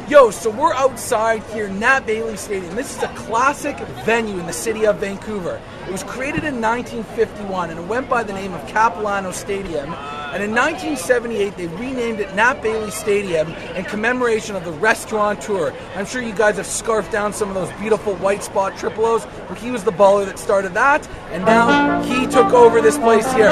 Yo, so we're outside here, Nat Bailey Stadium. This is a classic venue in the city of Vancouver. It was created in 1951 and it went by the name of Capilano Stadium. And in 1978, they renamed it Nat Bailey Stadium in commemoration of the restaurateur. I'm sure you guys have scarfed down some of those beautiful white spot triple O's, where he was the baller that started that, and now he took over this place here.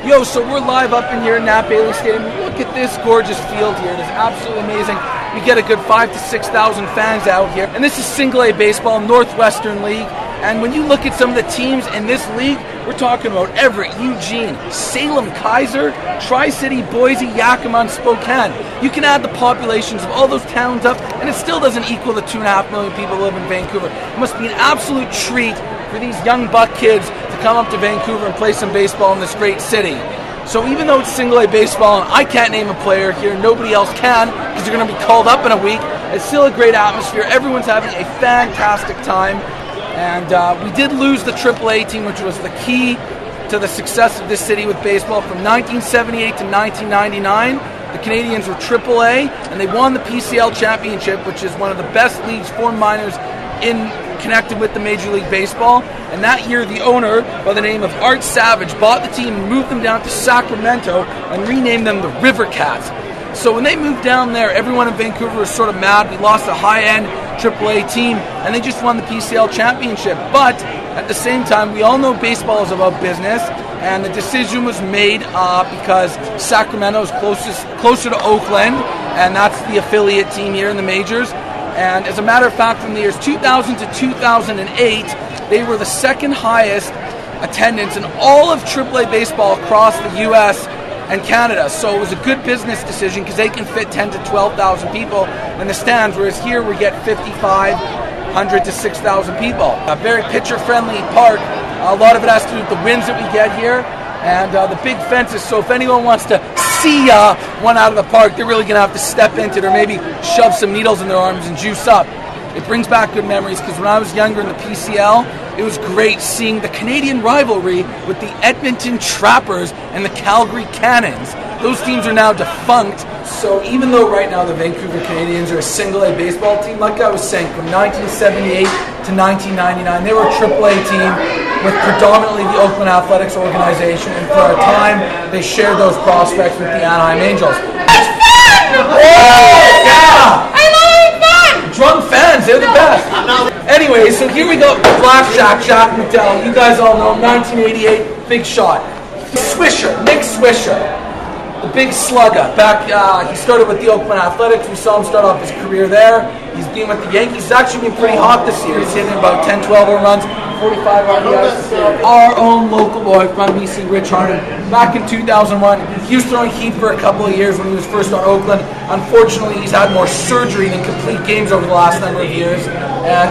Yo, so we're live up in here in Nat Bailey Stadium. Look at this gorgeous field here. It is absolutely amazing. We get a good 5,000 to 6,000 fans out here. And this is Single A Baseball, Northwestern League. And when you look at some of the teams in this league, we're talking about Everett, Eugene, Salem, Kaiser, Tri-City, Boise, Yakima, and Spokane. You can add the populations of all those towns up, and it still doesn't equal the 2.5 million people who live in Vancouver. It must be an absolute treat for these young buck kids to come up to Vancouver and play some baseball in this great city. So even though it's Single A Baseball and I can't name a player here, nobody else can because they're going to be called up in a week, it's still a great atmosphere. Everyone's having a fantastic time. And we did lose the AAA team, which was the key to the success of this city with baseball. From 1978 to 1999, the Canadians were AAA, and they won the PCL championship, which is one of the best leagues for minors connected with the Major League Baseball. And that year, the owner, by the name of Art Savage, bought the team and moved them down to Sacramento and renamed them the River Cats. So when they moved down there, everyone in Vancouver was sort of mad. We lost a high-end AAA team, and they just won the PCL championship. But at the same time, we all know baseball is about business, and the decision was made because Sacramento is closer to Oakland, and that's the affiliate team here in the majors. And as a matter of fact, from the years 2000 to 2008, they were the second highest attendance in all of AAA baseball across the U.S. and Canada. So it was a good business decision because they can fit 10 to 12,000 people in the stands, whereas here we get 5,500 to 6,000 people. A very pitcher-friendly park. A lot of it has to do with the winds that we get here and the big fences. So if anyone wants to see one out of the park, they're really going to have to step into it or maybe shove some needles in their arms and juice up. It brings back good memories because when I was younger in the PCL, it was great seeing the Canadian rivalry with the Edmonton Trappers and the Calgary Cannons. Those teams are now defunct, so even though right now the Vancouver Canadians are a Single A baseball team, like I was saying, from 1978 to 1999, they were a AAA team with predominantly the Oakland Athletics organization, and for a time, they shared those prospects with the Anaheim Angels. It's fun! Oh, yeah! I love fun! Drunk fans, they're the best. Anyway, so here we go, Blackjack, Jack McDowell. You guys all know him, 1988, big shot. Swisher, Nick Swisher, the big slugger. He started with the Oakland Athletics. We saw him start off his career there. He's been with the Yankees. He's actually been pretty hot this year. He's hitting about 10, 12 home runs, 45 RBIs. Our own local boy from BC, Rich Harden, back in 2001. He was throwing heat for a couple of years when he was first on Oakland. Unfortunately, he's had more surgery than complete games over the last number of years. And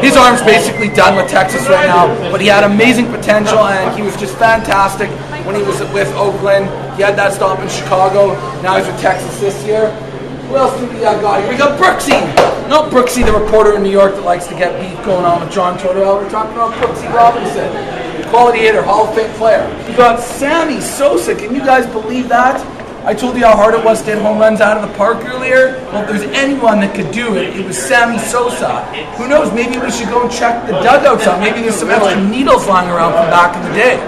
his arm's basically done with Texas right now. But he had amazing potential, and he was just fantastic when he was with Oakland. He had that stop in Chicago. Now he's with Texas this year. Who else do we got here? We got Brooksy. Not Brooksy, the reporter in New York that likes to get beef going on with John Tortorella. We're talking about Brooksy Robinson, quality hitter, Hall of Fame player. We got Sammy Sosa. Can you guys believe that? I told you how hard it was to hit home runs out of the park earlier. Well, if there's anyone that could do it, it was Sammy Sosa. Who knows, maybe we should go and check the dugouts out. Maybe there's some extra needles lying around from back in the day.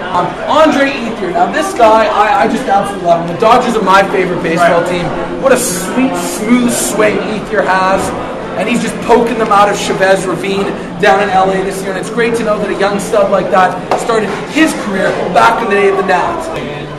Andre Ethier. Now this guy, I just absolutely love him. The Dodgers are my favorite baseball team. What a sweet, smooth swing Ethier has. And he's just poking them out of Chavez Ravine down in LA this year. And it's great to know that a young stud like that started his career back in the day of the Nats.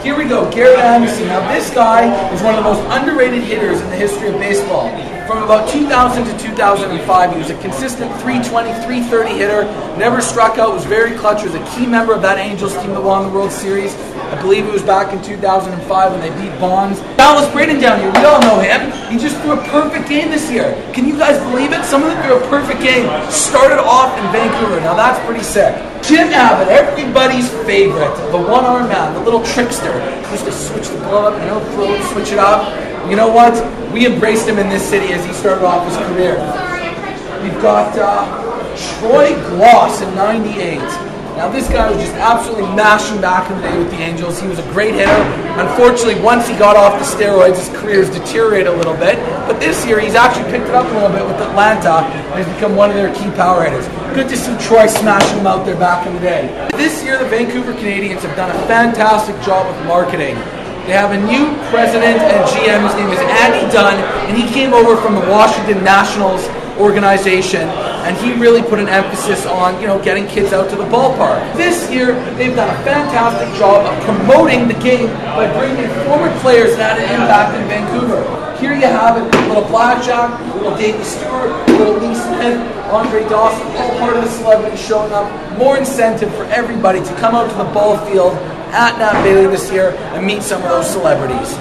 Here we go, Garrett Anderson. Now this guy is one of the most underrated hitters in the history of baseball. From about 2000 to 2005, he was a consistent 320, 330 hitter, never struck out, was very clutch, was a key member of that Angels team that won the World Series. I believe it was back in 2005 when they beat Bonds. Dallas Braden down here, we all know him. He just threw a perfect game this year. Can you guys believe it? Someone that threw a perfect game started off in Vancouver. Now that's pretty sick. Jim Abbott, everybody's favorite, the one-arm man, the little trickster. He used to switch the glove up, throw it, switch it up. You know what? We embraced him in this city as he started off his career. We've got Troy Gloss in 98. Now this guy was just absolutely mashing back in the day with the Angels. He was a great hitter. Unfortunately, once he got off the steroids, his career's deteriorated a little bit. But this year, he's actually picked it up a little bit with Atlanta and has become one of their key power hitters. Good to see Troy smashing him out there back in the day. This year, the Vancouver Canadians have done a fantastic job with marketing. They have a new president and GM. His name is Andy Dunn, and he came over from the Washington Nationals organization, and he really put an emphasis on, getting kids out to the ballpark. This year, they've done a fantastic job of promoting the game by bringing in former players that had an impact in Vancouver. Here you have it, little Blackjack, little Davey Stewart, little Lee Smith, Andre Dawson, all part of the celebrities showing up. More incentive for everybody to come out to the ball field at Nat Bailey this year and meet some of those celebrities.